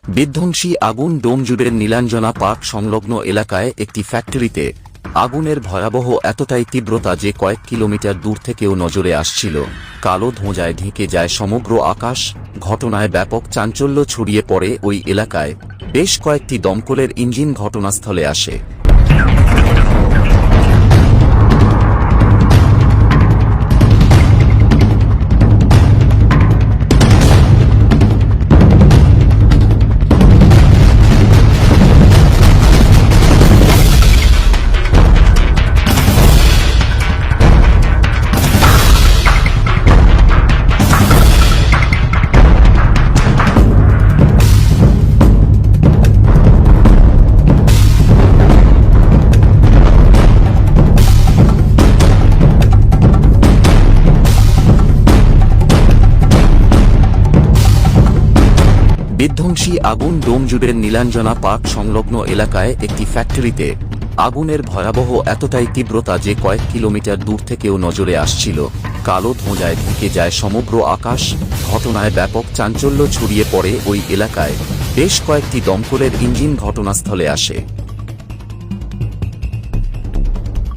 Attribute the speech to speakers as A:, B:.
A: বিধ্বংসী আগুন ডোমজুড়ের নীলাঞ্জনা পার্ক সংলগ্ন এলাকায় একটি ফ্যাক্টরিতে আগুনের ভয়াবহ এতটাই তীব্রতা যে কয়েক কিলোমিটার দূর থেকেও নজরে আসছিল। কালো ধোঁয়ায় ঢেকে যায় সমগ্র আকাশ। ঘটনায় ব্যাপক চাঞ্চল্য ছড়িয়ে পড়ে ওই এলাকায়। বেশ কয়েকটি দমকলের ইঞ্জিন ঘটনাস্থলে আসে। বিধ্বংসী আগুন ডোমজুড়ের নীলাঞ্জনা পার্ক সংলগ্ন এলাকায় একটি ফ্যাক্টরিতে আগুনের ভয়াবহ এতটাই তীব্রতা যে কয়েক কিলোমিটার দূর থেকেও নজরে আসছিল। কালো ধোঁয়ায় ঢেকে যায় সমগ্র আকাশ। ঘটনায় ব্যাপক চাঞ্চল্য ছড়িয়ে পড়ে ওই এলাকায়। বেশ কয়েকটি দমকলের ইঞ্জিন ঘটনাস্থলে আসে।